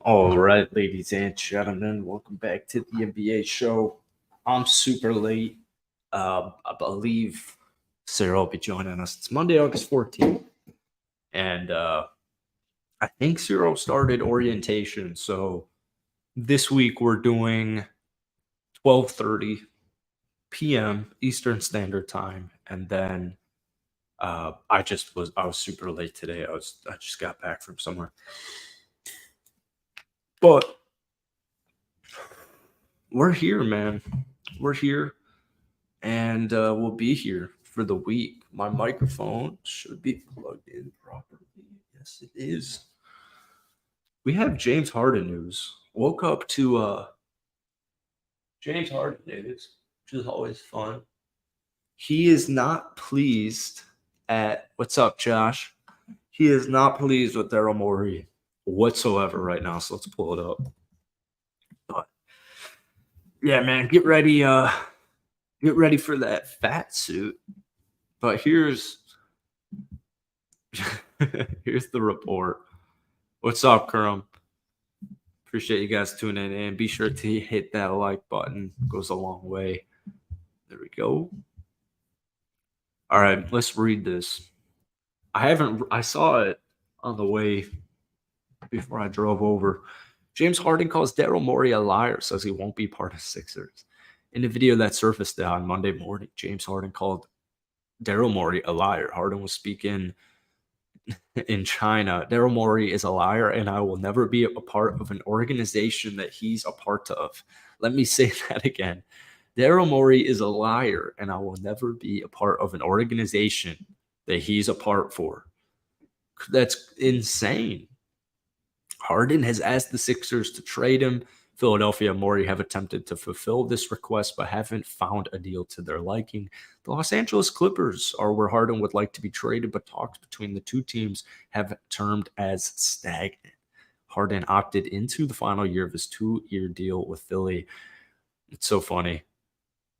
All right, ladies and gentlemen, welcome back to the NBA show. I'm super late. I believe Sarah will be joining us. It's Monday, August 14th. And I think Ciro started orientation. So this week we're doing 12:30 p.m. Eastern Standard Time. And then I was super late today. I just got back from somewhere. But we're here, man. We're here. And we'll be here for the week. My microphone should be plugged in properly. Yes, it is. We have James Harden news. Woke up to James Harden news, which is always fun. He is not pleased at what's up, Josh. He is not pleased with Daryl Morey whatsoever right now. So let's pull it up. But yeah, man, get ready. Get ready for that fat suit. But here's the report. What's up, Kerm? Appreciate you guys tuning in. Be sure to hit that like button. It goes a long way. There we go. All right, let's read this. I saw it on the way before I drove over. James Harden calls Daryl Morey a liar, says he won't be part of Sixers. In a video that surfaced on Monday morning, James Harden called Daryl Morey a liar. Harden was speaking in China. Daryl Morey is a liar, and I will never be a part of an organization that he's a part of. Let me say that again. Daryl Morey is a liar, and I will never be a part of an organization that he's a part for. That's insane. Harden has asked the Sixers to trade him. Philadelphia and Morey have attempted to fulfill this request but haven't found a deal to their liking. The Los Angeles Clippers are where Harden would like to be traded, but talks between the two teams have termed as stagnant. Harden opted into the final year of his 2-year deal with Philly. It's so funny.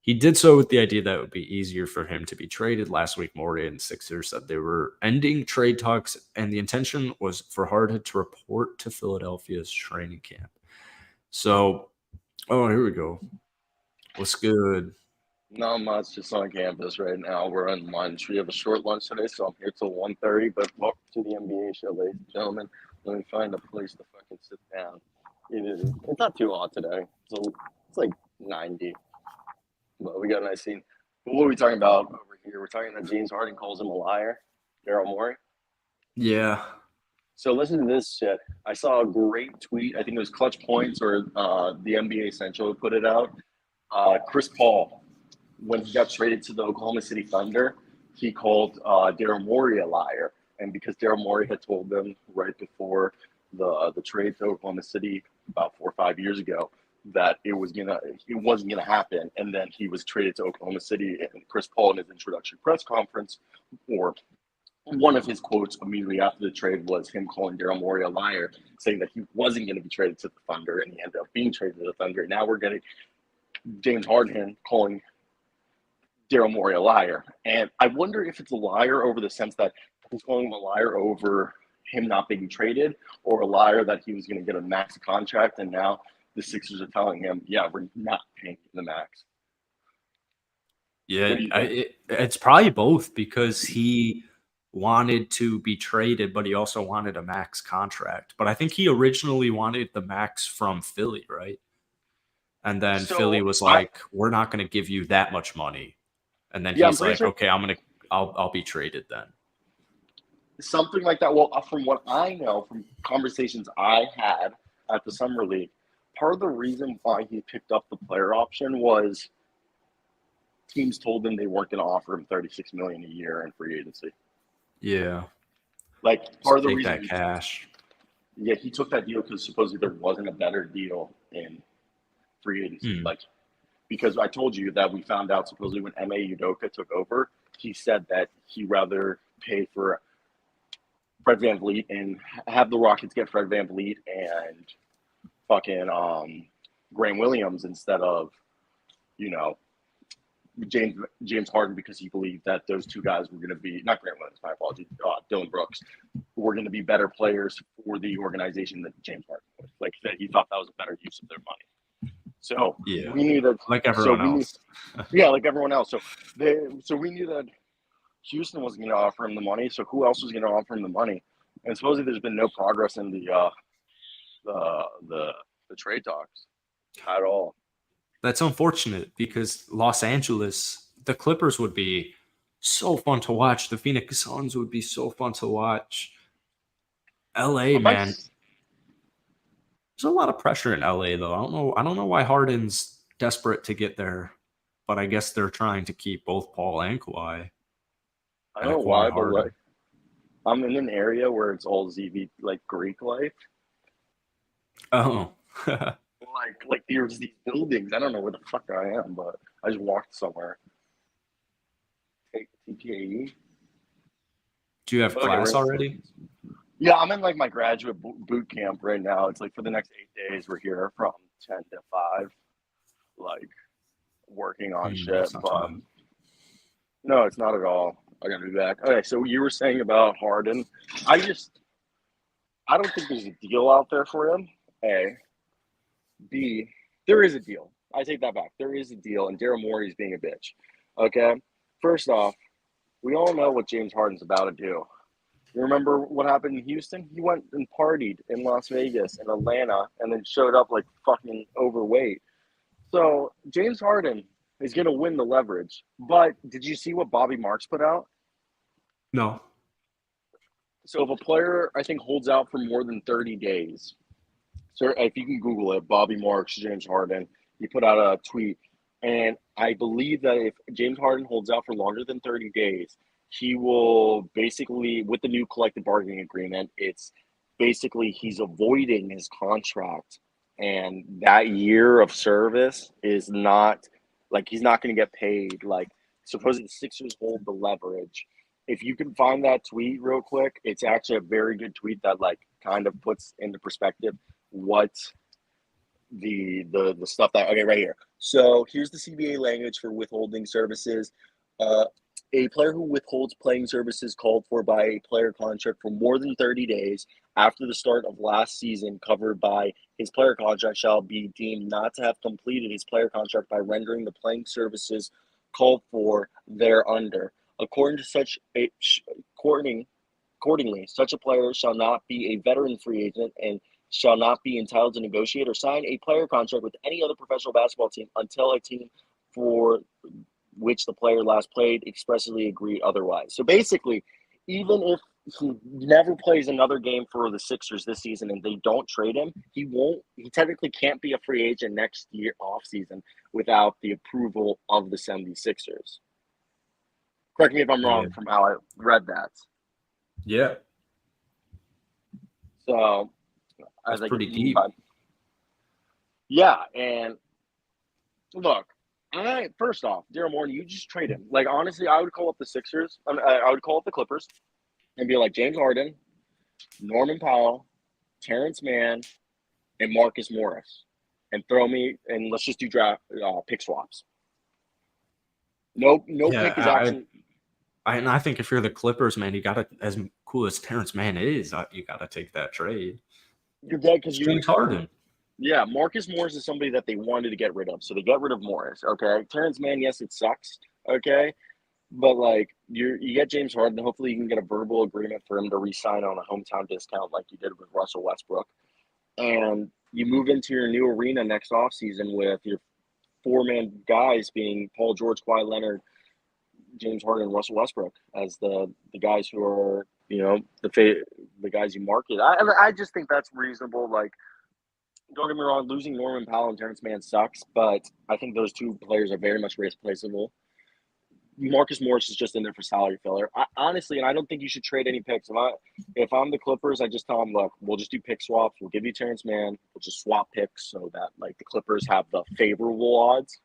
He did so with the idea that it would be easier for him to be traded. Last week, Morey and Sixers said they were ending trade talks, and the intention was for Harden to report to Philadelphia's training camp. So, here we go. What's good? Not much, just on campus right now. We're on lunch. We have a short lunch today, so I'm here till 1:30. But welcome to the NBA show, ladies and gentlemen. Let me find a place to fucking sit down. It's not too hot today. It's like 90. But we got a nice scene. But what are we talking about over here? We're talking that James Harden calls him a liar, Daryl Morey. Yeah. So listen to this shit. I saw a great tweet. I think it was Clutch Points or the NBA Central put it out. Chris Paul, when he got traded to the Oklahoma City Thunder, he called Daryl Morey a liar. And because Daryl Morey had told them right before the trade to Oklahoma City about 4 or 5 years ago that it wasn't gonna happen, and then he was traded to Oklahoma City, and Chris Paul in his introductory press conference, or one of his quotes immediately after the trade, was him calling Daryl Morey a liar, saying that he wasn't going to be traded to the Thunder, and he ended up being traded to the Thunder. Now we're getting James Harden calling Daryl Morey a liar. And I wonder if it's a liar over the sense that he's calling him a liar over him not being traded, or a liar that he was going to get a max contract, and now the Sixers are telling him, yeah, we're not paying the max. Yeah, it's probably both, because he wanted to be traded, but he also wanted a max contract. But I think he originally wanted the max from Philly, right? And then Philly was like, we're not going to give you that much money. And then he's like, okay, I'll be traded then. Something like that. Well, from what I know from conversations I had at the Summer League, part of the reason why he picked up the player option was teams told him they weren't going to offer him $36 million a year in free agency. Yeah. Like, part of the reason that cash. He took that deal because supposedly there wasn't a better deal in free agency. Like, because I told you that we found out supposedly when M.A. Udoka took over, he said that he'd rather pay for Fred VanVleet and have the Rockets get Fred VanVleet and fucking Graham Williams instead of, James Harden, because he believed that those two guys were going to be, not Graham Williams, my apologies, Dillon Brooks, were going to be better players for the organization than James Harden would. like that he thought that was a better use of their money. So Yeah, we knew that, like everyone else. yeah, like everyone else. So we knew that Houston wasn't going to offer him the money. So who else was going to offer him the money? And supposedly there's been no progress in the trade talks at all. That's unfortunate because Los Angeles, the Clippers would be so fun to watch. The Phoenix Suns would be so fun to watch. LA, man. There's a lot of pressure in LA though. I don't know why Harden's desperate to get there, but I guess they're trying to keep both Paul and Kawhi. I don't know why, but like I'm in an area where it's all ZV like Greek life. Oh. like there's these buildings. I don't know where the fuck I am, but I just walked somewhere. Take TPAE. Do you have class already? Yeah, I'm in like my graduate boot camp right now. It's like for the next 8 days we're here from 10 to 5, like working on shit. But no, it's not at all. I gotta be back. Okay, so you were saying about Harden. I don't think there's a deal out there for him. A. B. There is a deal. I take that back. There is a deal, and Daryl Morey is being a bitch. Okay? First off, we all know what James Harden's about to do. You remember what happened in Houston? He went and partied in Las Vegas and Atlanta and then showed up like fucking overweight. So James Harden is going to win the leverage. But did you see what Bobby Marks put out? No. So if a player, I think, holds out for more than 30 days, so if you can Google it, Bobby Marks, James Harden, he put out a tweet. And I believe that if James Harden holds out for longer than 30 days, he will basically, with the new collective bargaining agreement, it's basically he's avoiding his contract. And that year of service is not, like, he's not going to get paid. Like, supposedly the Sixers hold the leverage. If you can find that tweet real quick, it's actually a very good tweet that, like, kind of puts into perspective what the stuff that, okay, right here. So here's the CBA language for withholding services. A player who withholds playing services called for by a player contract for more than 30 days after the start of last season covered by his player contract shall be deemed not to have completed his player contract by rendering the playing services called for thereunder. According to such a accordingly, such a player shall not be a veteran free agent and shall not be entitled to negotiate or sign a player contract with any other professional basketball team until a team for which the player last played expressly agreed otherwise. So basically, even if he never plays another game for the Sixers this season and they don't trade him, he technically can't be a free agent next year off season without the approval of the 76ers. Correct me if I'm wrong from how I read that. Yeah. So that's pretty deep. Yeah, and look, first off, Daryl Morey, you just trade him. Like, honestly, I would call up the Sixers. I would call up the Clippers and be like, James Harden, Norman Powell, Terrence Mann, and Marcus Morris, and let's just do draft pick swaps. No pick is actually. I think if you're the Clippers, man, you gotta, as cool as Terrence Mann is, you gotta take that trade. You're dead because James Harden. Yeah, Marcus Morris is somebody that they wanted to get rid of, so they get rid of Morris. Okay, Terrence Mann, yes, it sucks. Okay, but like you get James Harden. Hopefully, you can get a verbal agreement for him to re-sign on a hometown discount, like you did with Russell Westbrook, and you move into your new arena next offseason with your four-man guys being Paul George, Kawhi Leonard, James Harden, and Russell Westbrook as the guys who are, you know, the guys you market. I just think that's reasonable. Like, don't get me wrong, losing Norman Powell and Terrence Mann sucks, but I think those two players are very much replaceable. Marcus Morris is just in there for salary filler. Honestly, and I don't think you should trade any picks. If I'm the Clippers, I just tell them, look, we'll just do pick swaps. We'll give you Terrence Mann. We'll just swap picks so that like the Clippers have the favorable odds.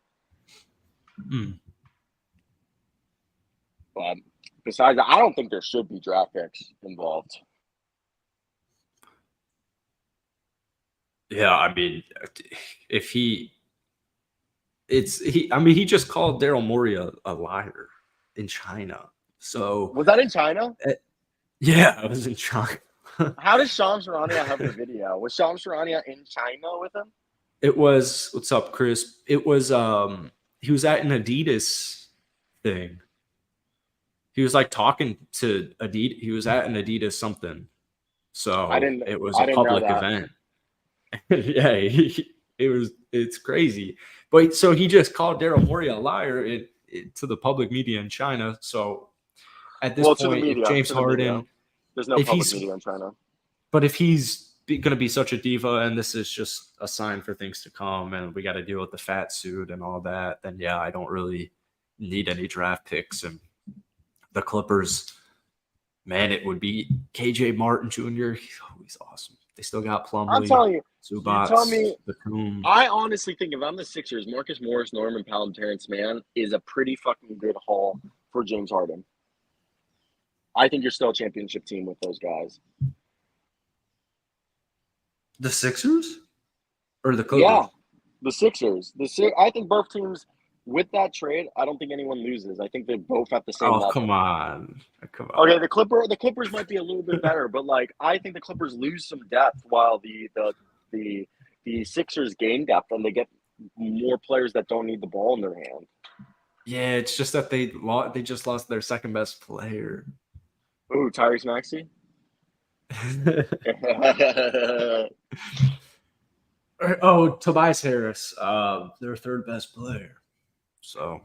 But besides that, I don't think there should be draft picks involved. Yeah, I mean, he just called Daryl Morey a liar in China. So was that in China? Yeah, it was in China. How does Shams Charania have the video? Was Shams Charania in China with him? It was, what's up, Chris? It was he was at an Adidas thing. He was like talking to Adidas. He was at an Adidas something. So it was I a didn't know public that. event. Yeah, it's crazy. But so he just called Daryl Morey a liar to the public media in China. So at this Well, to the point, if media, James to the media. Harden, There's no if public he's, media in China. but if he's going to be such a diva and this is just a sign for things to come and we got to deal with the fat suit and all that, then yeah, I don't really need any draft picks. And the Clippers, man, it would be KJ Martin Jr. He's awesome. They still got Plumlee. I'm telling you, Zubats, you tell me. Batum. I honestly think if I'm the Sixers, Marcus Morris, Norman Powell, and Terrence Mann is a pretty fucking good haul for James Harden. I think you're still a championship team with those guys. The Sixers or the Clippers? Yeah, the Sixers. I think both teams with that trade. I don't think anyone loses. I think they both at the same level. Come on. Okay, the Clippers might be a little bit better, but like I think the Clippers lose some depth while the Sixers gain depth and they get more players that don't need the ball in their hand. Yeah, it's just that they just lost their second best player. Ooh, Tyrese Maxey. Tobias Harris, their third best player. So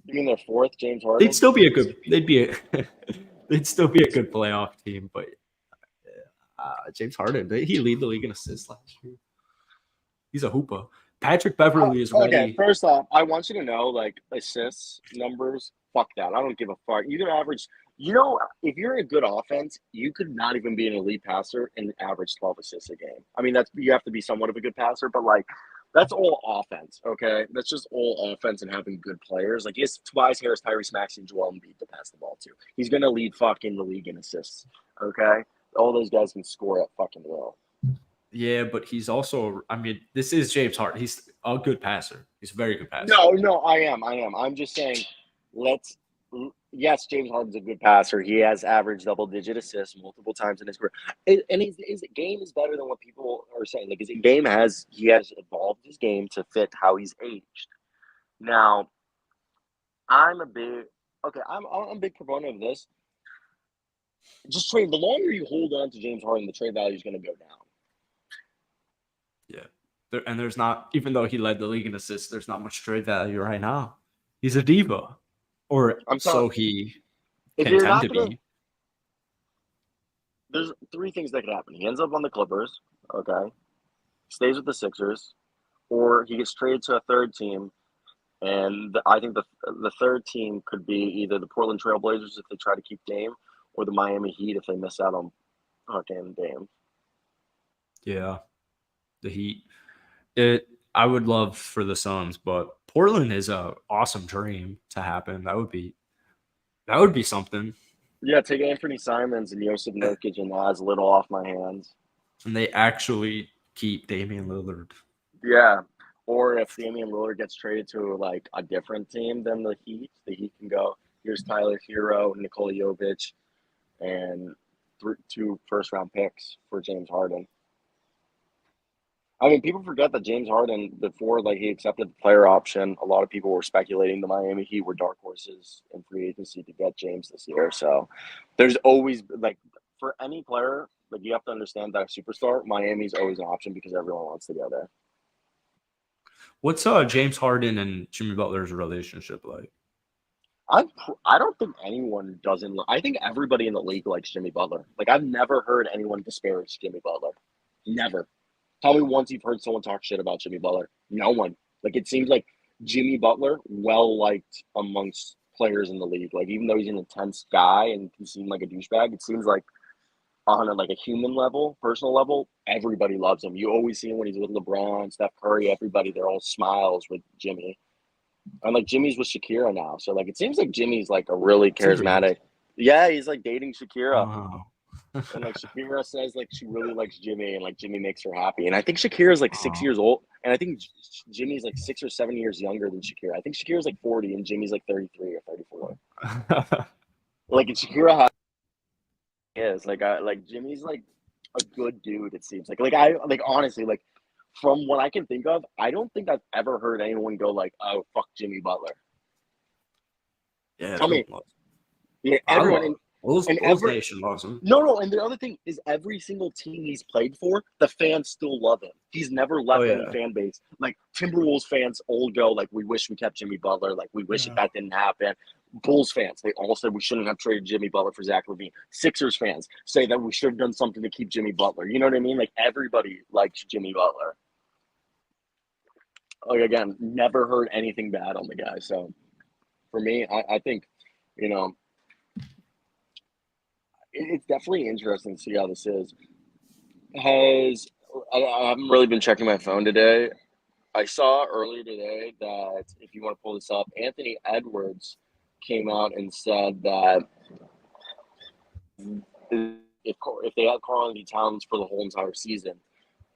you mean their fourth, James Harden? They'd still be a good playoff team, but James Harden, he lead the league in assists last year. He's a hooper. Patrick Beverly is ready. Okay, first off, I want you to know, like, assists numbers, fuck that. I don't give a fuck. You can average, if you're a good offense, you could not even be an elite passer and average 12 assists a game. I mean, you have to be somewhat of a good passer, but, like, that's all offense, okay? That's just all offense and having good players. Like, yes, Tobias Harris, Tyrese Maxey, and Joel Embiid to pass the ball to. He's going to lead fucking the league in assists, okay? All those guys can score at fucking will. Yeah, but he's also, I mean, this is James Harden. He's a good passer. He's a very good passer. No, I am. I'm just saying, yes, James Harden's a good passer. He has averaged double-digit assists multiple times in his career. And his game is better than what people are saying. Like, he has evolved his game to fit how he's aged. Now, I'm a big proponent of this. Just trade. The longer you hold on to James Harden, the trade value is going to go down. Yeah. And there's not, even though he led the league in assists, there's not much trade value right now. He's a diva. Or so he can tend to be. There's three things that could happen. He ends up on the Clippers, okay? Stays with the Sixers, or he gets traded to a third team. And I think the third team could be either the Portland Trail Blazers if they try to keep Dame, or the Miami Heat if they miss out on fucking Dame. Yeah. The Heat. I would love for the Suns, but Portland is a awesome dream to happen. That would be something. Yeah, take Anthony Simons and Josip Nurkic and Naz Little off my hands. And they actually keep Damian Lillard. Yeah. Or if Damian Lillard gets traded to like a different team than the Heat can go, here's Tyler Hero, Nikola Jovic, and 2 first-round picks for James Harden. I mean, people forget that James Harden, before he accepted the player option, a lot of people were speculating the Miami Heat were dark horses in free agency to get James this year. So there's always, for any player, you have to understand that a superstar, Miami's always an option because everyone wants to go there. What's James Harden and Jimmy Butler's relationship like? I don't think anyone doesn't. I think everybody in the league likes Jimmy Butler. I've never heard anyone disparage Jimmy Butler. Never. Tell me once you've heard someone talk shit about Jimmy Butler. No one. It seems like Jimmy Butler well-liked amongst players in the league. Even though he's an intense guy and can seem like a douchebag, it seems like on a human level, personal level, everybody loves him. You always see him when he's with LeBron, Steph Curry, everybody. They're all smiles with Jimmy. And Jimmy's with Shakira now. So it seems like Jimmy's a really charismatic. Yeah, he's dating Shakira. Wow. And Shakira says she really likes Jimmy and Jimmy makes her happy. And I think Shakira's 6 years old. And I think Jimmy's 6 or 7 years younger than Shakira. I think Shakira's 40 and Jimmy's 33 or 34. And Shakira is Jimmy's a good dude. It seems like honestly, like from what I can think of, I don't think I've ever heard anyone go like, "Oh, fuck Jimmy Butler." Yeah, Tell me, yeah, I everyone love and Bulls every Nation loves him. no, and the other thing is every single team he's played for, the fans still love him. He's never Oh left any yeah, fan base. Like Timberwolves fans all go like, "We wish we kept Jimmy Butler. Like we wish yeah. that didn't happen." Bulls fans, they all said we shouldn't have traded Jimmy Butler for Zach LaVine. Sixers fans say that we should have done something to keep Jimmy Butler. You know what I mean? Like everybody likes Jimmy Butler. Like again, never heard anything bad on the guy. So for me, I think, you know, it's definitely interesting to see how this is. I haven't really been checking my phone today. I saw earlier today that if you want to pull this up, Anthony Edwards came out and said that if they had Karl-Anthony Towns for the whole entire season,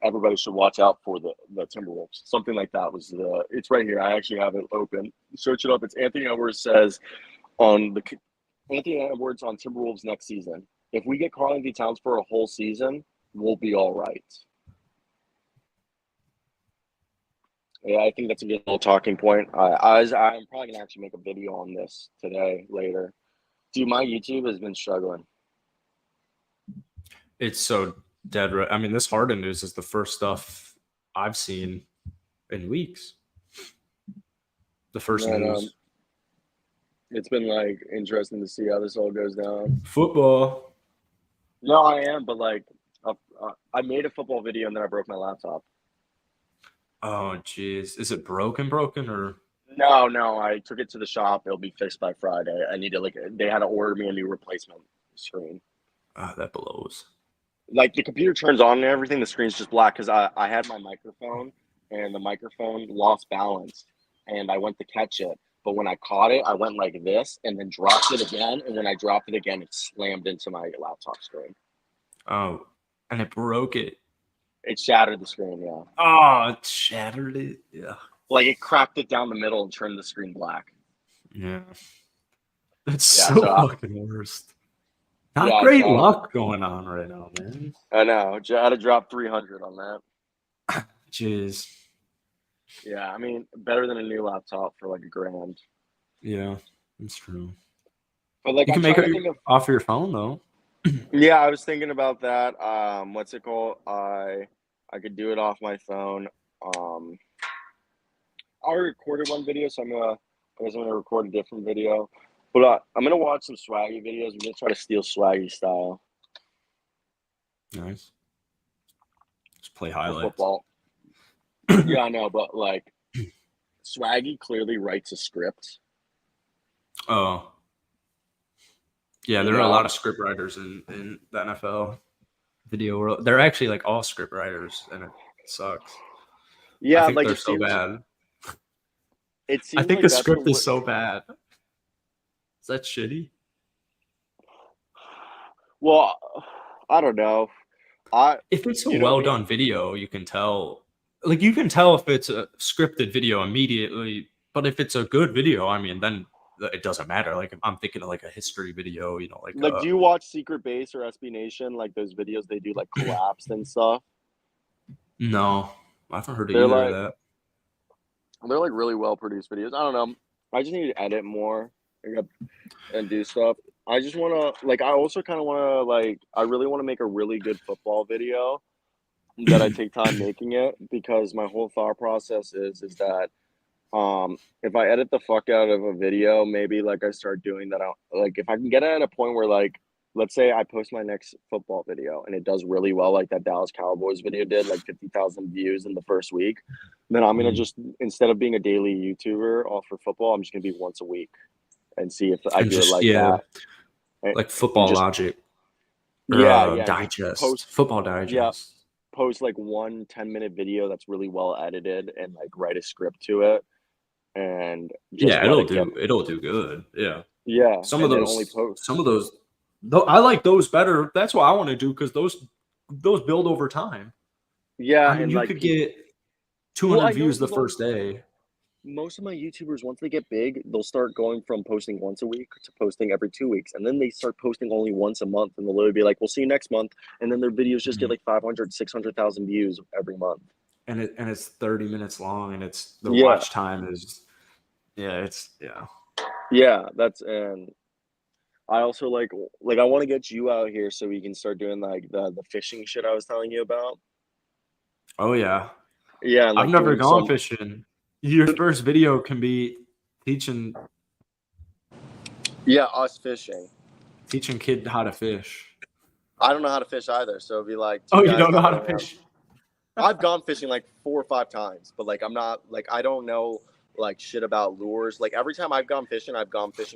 everybody should watch out for the Timberwolves. Something like that was it's right here. I actually have it open. Search it up. It's Anthony Edwards says Anthony Edwards on Timberwolves next season. If we get Karl-Anthony Towns for a whole season, we'll be all right. Yeah, I think that's a good little talking point. I'm probably gonna actually make a video on this today later. Dude, my YouTube has been struggling. It's so dead right. I mean, this Harden news is the first stuff I've seen in weeks. The first news. It's been like interesting to see how this all goes down. Football. No, I am, but like I made a football video and then I broke my laptop. Oh, jeez. Is it broken or? No. I took it to the shop. It'll be fixed by Friday. I need to they had to order me a new replacement screen. Oh, that blows. Like the computer turns on and everything, the screen's just black because I had my microphone and the microphone lost balance and I went to catch it. But when I caught it, I went like this and then dropped it again. And when I dropped it again, it slammed into my laptop screen. Oh, and it broke it. It shattered the screen, yeah. Oh, it shattered it. Yeah. Like it cracked it down the middle and turned the screen black. Yeah. That's so fucking worst. Not great luck going on right now, man. I know. I had to drop 300 on that. Jeez. Yeah, I mean, better than a new laptop for like $1,000. Yeah, that's true. But like, you can make it off your phone though. Yeah, I was thinking about that. What's it called? I could do it off my phone. I recorded one video, so I guess I'm gonna record a different video. But I'm gonna watch some Swaggy videos. I'm gonna try to steal Swaggy style. Nice. Just play highlights. Football. Yeah, I know, but like, Swaggy clearly writes a script. Oh. Yeah, there are a lot of script writers in the NFL video world. They're actually like all script writers, and it sucks. Yeah, I think like they're so bad. I think the script is so bad. Is that shitty? Well, I don't know. If it's a well done video, you can tell. Like you can tell if it's a scripted video immediately. But if it's a good video, I mean, then it doesn't matter. Like if I'm thinking of like a history video, you know, like do you watch Secret Base or SB Nation? Like those videos they do like collapsed and stuff. No, I haven't heard of either of that. They're like really well produced videos. I don't know. I just need to edit more and do stuff. I just want to I also kind of want to I really want to make a really good football video that I take time making it, because my whole thought process is that if I edit the fuck out of a video, maybe I start doing that out, if I can get it at a point where let's say I post my next football video and it does really well, like that Dallas Cowboys video did, 50,000 views in the first week, then I'm gonna just, instead of being a daily YouTuber all for football, I'm just gonna be once a week and see if I do it that. Like Football Logic. Digest. Football Digest. Yeah. Post 1 10-minute video that's really well edited and write a script to it, and it'll do good. Yeah. Some of those though, I like those better. That's what I want to do, because those build over time. Yeah, I mean, you could get 200 views the first day. most of my YouTubers, once they get big, they'll start going from posting once a week to posting every 2 weeks. And then they start posting only once a month. And they'll literally be like, we'll see you next month. And then their videos just get like 500, 600,000 views every month. And it's 30 minutes long, and it's the Yeah. watch time is, Yeah, and I also like I want to get you out here so we can start doing like the fishing shit I was telling you about. Oh yeah. Yeah, and I've like never doing gone some. fishing. Your first video can be teaching Yeah, us fishing. kid how to fish. I don't know how to fish either, so it'd be like Oh, you guys don't know not how to really have- fish? I've gone fishing like 4 or 5 times, but like I'm not like I don't know like shit about lures. Like every time I've gone fishing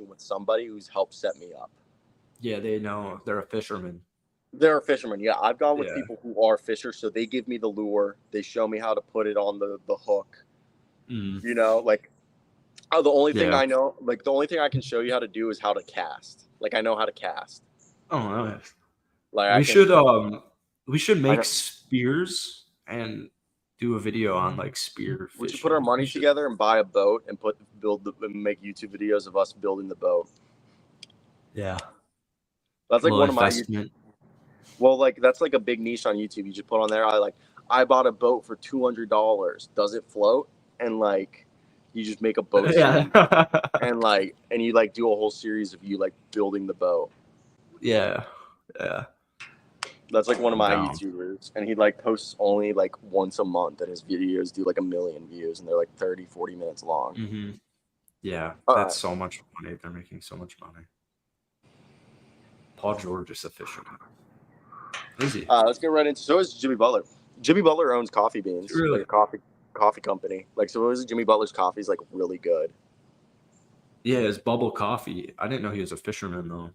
with somebody who's helped set me up. Yeah, they know. They're a fisherman. They're a fisherman. Yeah, I've gone with Yeah. people who are fishers, so they give me the lure. They show me how to put it on the hook. Mm. You know, like the only thing Yeah. I know, like the only thing I can show you how to do is how to cast. Like I know how to cast. Oh, nice. Like we should make spears and do a video on like spear fishing. We should put our money together and buy a boat and make YouTube videos of us building the boat. Yeah. That's like one of my investment. Well, like that's like a big niche on YouTube. You just put on there. I bought a boat for $200. Does it float? And like, you just make a boat Yeah. and you like do a whole series of you like building the boat. Yeah. Yeah. That's like one of my YouTubers, and he like posts only like once a month, and his videos do like 1 million views, and they're like 30, 40 minutes long. Mm-hmm. Yeah, that's so much money. They're making so much money. Paul George is a fisherman. Is he? Let's get right into. So is Jimmy Butler. Jimmy Butler owns Coffee Beans, really? like a coffee company. Like so, is Jimmy Butler's coffee is like really good. Yeah, his bubble coffee. I didn't know he was a fisherman though.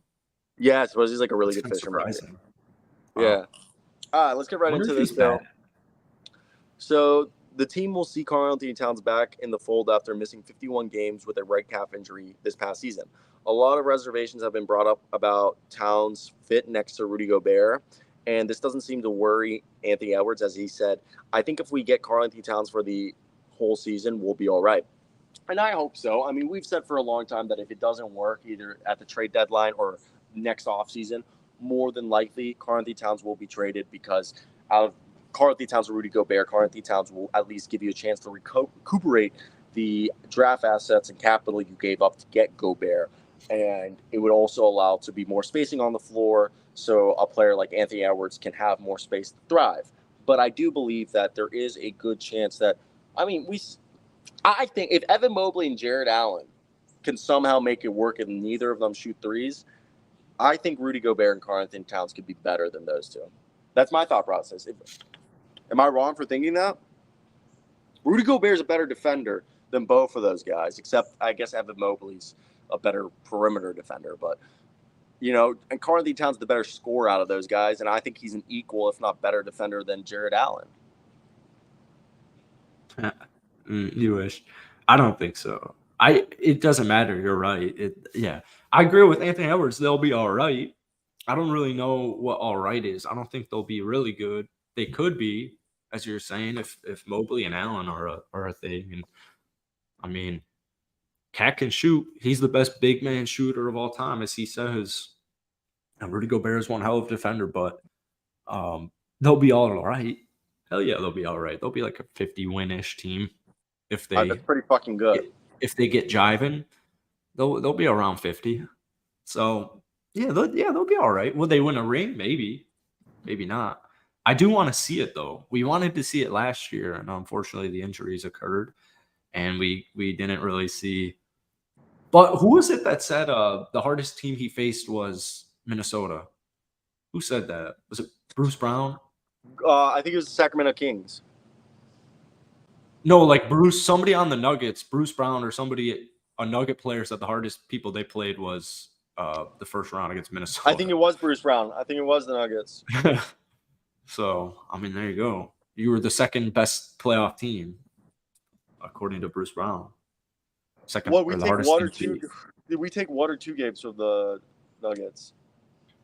Yeah, I suppose he's like a really good fisherman. Surprising. Yeah. Let's get right into this though. So the team will see Karl-Anthony Towns back in the fold after missing 51 games with a right calf injury this past season. A lot of reservations have been brought up about Towns' fit next to Rudy Gobert, and this doesn't seem to worry Anthony Edwards, as he said, I think if we get Karl-Anthony Towns for the whole season, we'll be all right. And I hope so. I mean, we've said for a long time that if it doesn't work, either at the trade deadline or next offseason, more than likely, Karl-Anthony Towns will be traded because out of Karl-Anthony Towns or Rudy Gobert, Karl-Anthony Towns will at least give you a chance to recuperate the draft assets and capital you gave up to get Gobert. And it would also allow to be more spacing on the floor so a player like Anthony Edwards can have more space to thrive. But I do believe that there is a good chance that, I think if Evan Mobley and Jared Allen can somehow make it work and neither of them shoot threes, I think Rudy Gobert and Karl-Anthony Towns could be better than those two. That's my thought process. Am I wrong for thinking that? Rudy Gobert is a better defender than both of those guys, except I guess Evan Mobley's a better perimeter defender. But, and Karl-Anthony Towns is the better scorer out of those guys, and I think he's an equal, if not better, defender than Jared Allen. You wish. I don't think so. It doesn't matter. You're right. I agree with Anthony Edwards. They'll be all right. I don't really know what all right is. I don't think they'll be really good. They could be, as you're saying, if Mobley and Allen are a thing. And I mean, Cat can shoot. He's the best big man shooter of all time, as he says. And Rudy Gobert is one hell of a defender, but they'll be all right. Hell yeah, they'll be all right. They'll be like a 50-win-ish team if they. That's pretty fucking good. If they get jiving, they'll be around 50. So they'll be all right. Will they win a ring? Maybe not. I do want to see it though. We wanted to see it last year, and unfortunately the injuries occurred, and we didn't really see. But who was it that said the hardest team he faced was Minnesota? Who said that? Was it Bruce Brown? I think it was the Sacramento Kings. No, like somebody on the Nuggets, Bruce Brown or somebody, a Nugget player said the hardest people they played was the first round against Minnesota. I think it was Bruce Brown. I think it was the Nuggets. So, I mean, there you go. You were the second best playoff team, according to Bruce Brown. Second, What, did we take 1 or 2 games from the Nuggets?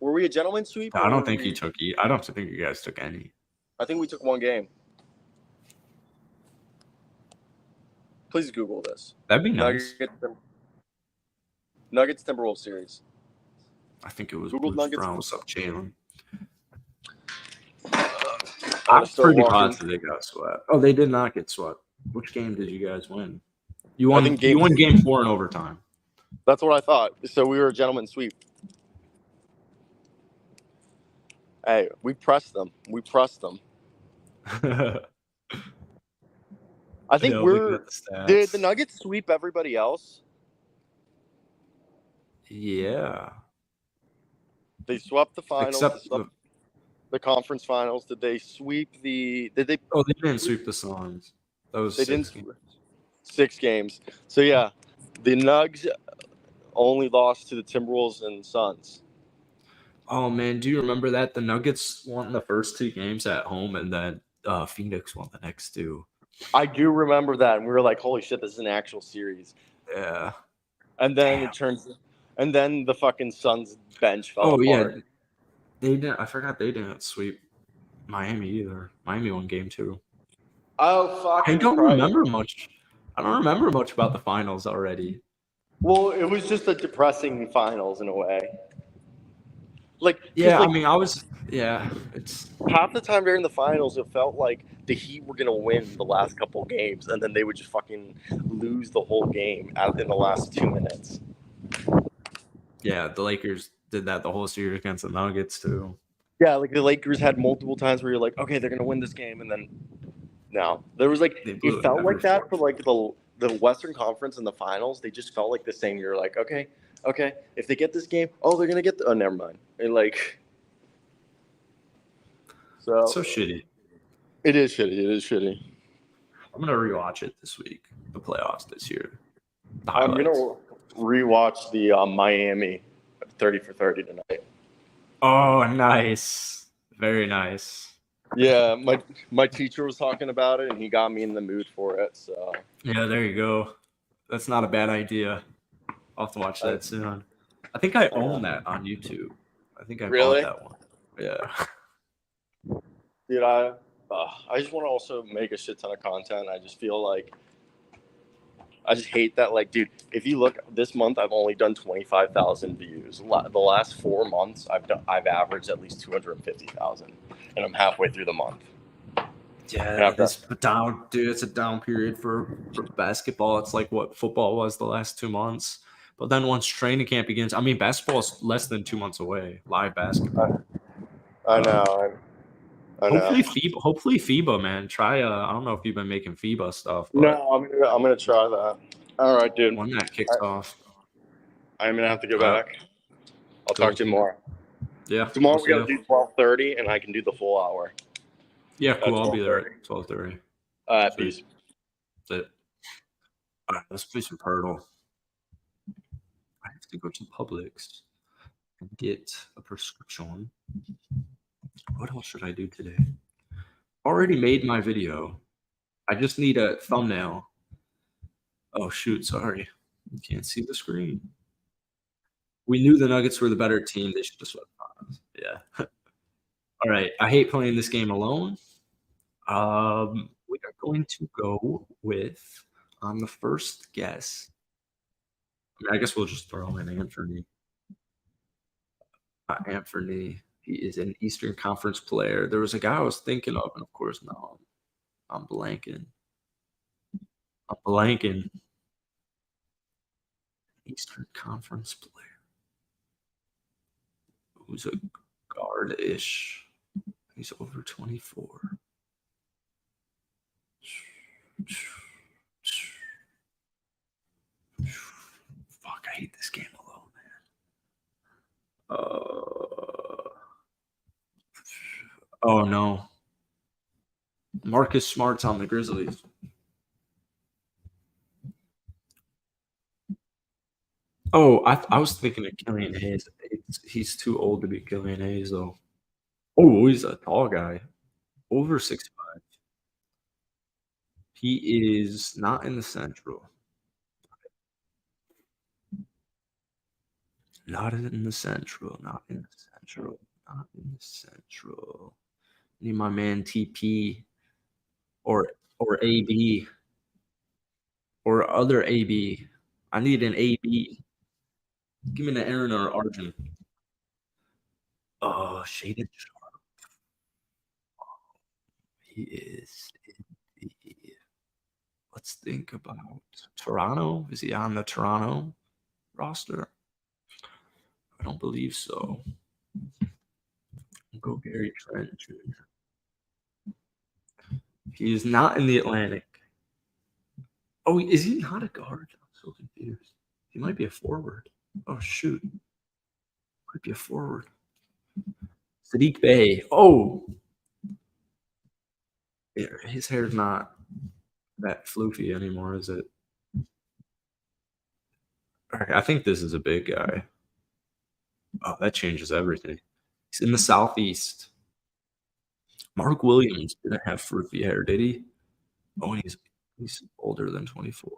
Were we a gentleman's sweep? I don't think I don't think you guys took any. I think we took 1 game. Please Google this. That'd be nice. Nuggets Timberwolves series. I think it was Google Blues Nuggets. Brown. What's up, Jalen? I'm I'm still pretty walking. positive they got swept. Oh, they did not get swept. Which game did you guys win? You I won. think You won game 4 in overtime. That's what I thought. So we were a gentleman sweep. Hey, we pressed them. I think did the Nuggets sweep everybody else? Yeah. They swept the finals. Except the conference finals. Did they sweep the? Did they? Oh, they didn't sweep the Suns. That was They 6 didn't. games. 6 games. So yeah, the Nugs only lost to the Timberwolves and Suns. Oh man, do you remember that the Nuggets won the first 2 games at home, and then Phoenix won the next 2? I do remember that, and we were like, "Holy shit, this is an actual series." Yeah. And then and then the fucking Suns bench fell apart. Yeah, they didn't. I forgot they didn't sweep Miami either. Miami won game 2. Oh fuck! I don't remember much. I don't remember much about the finals already. Well, it was just a depressing finals in a way. Yeah, I mean, it's half the time during the finals, it felt like the Heat were gonna win the last couple games, and then they would just fucking lose the whole game in the last 2 minutes. Yeah, the Lakers did that the whole series against the Nuggets too. Yeah, like the Lakers had multiple times where you're like, okay, they're gonna win this game, and then no, there was like it felt like that for like the Western Conference and the finals. They just felt like the same. You're like, okay, if they get this game, they're gonna get oh, never mind, and like. So shitty. It is shitty. I'm gonna rewatch it this week. The playoffs this year. I'm gonna rewatch the Miami 30 for 30 tonight. Oh, nice, very nice. Yeah, my teacher was talking about it, and he got me in the mood for it. So yeah, there you go. That's not a bad idea. I'll have to watch that soon. I think I own that on YouTube. I think I bought that one. Yeah. Dude, I just want to also make a shit ton of content. I just feel like I just hate that. Like, dude, if you look this month, I've only done 25,000 views. The last 4 months, I've averaged at least 250,000, and I'm halfway through the month. Yeah, it's down, dude. It's a down period for basketball. It's like what football was the last 2 months. But then once training camp begins, I mean, basketball is less than 2 months away. Live basketball. I know. Hopefully FIBA, man. Try. I don't know if you've been making FIBA stuff. But no, I'm gonna try that. All right, dude. When that kicks off, I'm gonna have to go back. I'll talk to you more. Yeah. Tomorrow we gotta do 12:30, and I can do the full hour. Yeah, cool. I'll be there at 12:30. Peace. That's it. All right, let's play some Purtle. I have to go to Publix and get a prescription. What else should I do today? Already made my video. I just need a thumbnail. Oh, shoot. Sorry. You can't see the screen. We knew the Nuggets were the better team. They should have swept us. Yeah. All right. I hate playing this game alone. We are going to go with, on the first guess, I guess we'll just throw in Anthony. Anthony. He is an Eastern Conference player. There was a guy I was thinking of, and of course, now I'm blanking. Eastern Conference player. Who's a guard-ish. He's over 24. Fuck, I hate this game alone, man. Oh, no. Marcus Smart's on the Grizzlies. Oh, I was thinking of Killian Hayes. He's too old to be Killian Hayes, though. Oh, he's a tall guy. Over 6'5". He is not in the Central. Not in the Central. Need my man TP or AB. or other AB. I need an AB. Give me an Aaron or Arjun. Oh, shaded. He is in the. Let's think about Toronto. Is he on the Toronto roster? I don't believe so. Go Gary Trent Jr. He is not in the Atlantic. Oh, is he not a guard? I'm so confused. He might be a forward. Oh shoot, might be a forward. Sadiq Bey. Oh, yeah, his hair's not that floofy anymore, is it? All right, I think this is a big guy. Oh, that changes everything. He's in the Southeast. Mark Williams didn't have floofy hair, did he? Oh, and he's older than 24.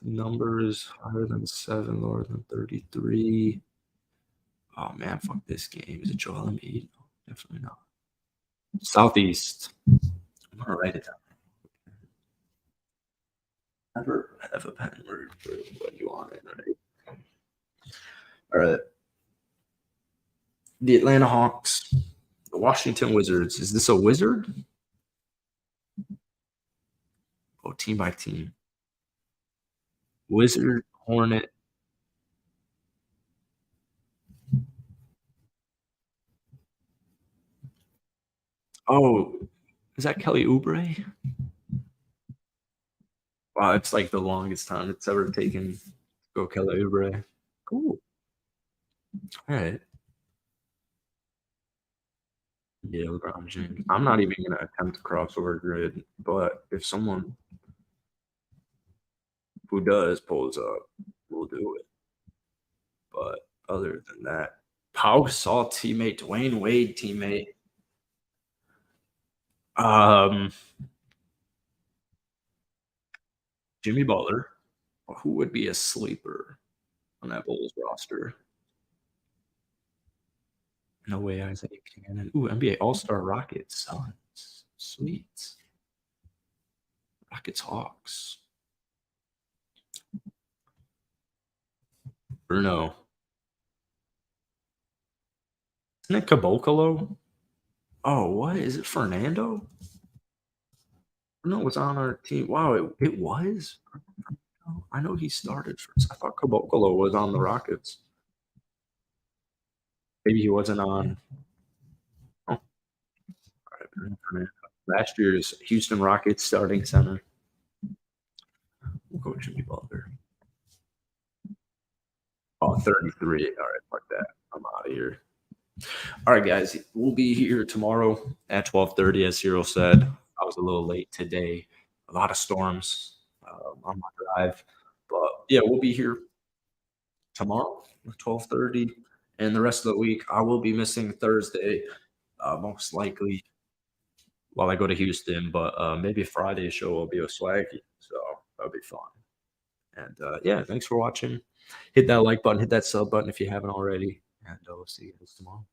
Numbers higher than 7, lower than 33. Oh man, fuck this game. Is it Joel Embiid? No, definitely not. Southeast. I'm gonna write it down. Never have a pen word for what you want it, right? All right. The Atlanta Hawks, the Washington Wizards. Is this a wizard? Oh, team by team. Wizard, Hornet. Oh, is that Kelly Oubre? Wow, it's like the longest time it's ever taken to go Kelly Oubre. Cool. All right. Yeah, LeBron James. I'm not even gonna attempt to crossover grid, but if someone who does pulls up, we'll do it. But other than that, Pau Gasol teammate, Dwayne Wade teammate. Um, Jimmy Butler. Who would be a sleeper on that Bulls roster? No way, Isaiah Cannon. Ooh, NBA All Star Rockets, Suns. Sweet. Rockets, Hawks. Bruno. Isn't it Caboclo? Oh, what? Is it Fernando? No, it was on our team. Wow, it was? I know he started first. I thought Caboclo was on the Rockets. Maybe he wasn't on. Oh, all right, Bruno Fernando. Last year's Houston Rockets starting center. We'll go Jimmy Butler. Oh, 33. All right, fuck that. I'm out of here. All right, guys. We'll be here tomorrow at 12:30, as Cyril said. I was a little late today. A lot of storms on my drive. But yeah, we'll be here tomorrow at 12:30. And the rest of the week, I will be missing Thursday, most likely while I go to Houston. But maybe Friday's show will be with Swaggy. So that'll be fun. And yeah, thanks for watching. Hit that like button, hit that sub button if you haven't already. And we'll see you guys tomorrow.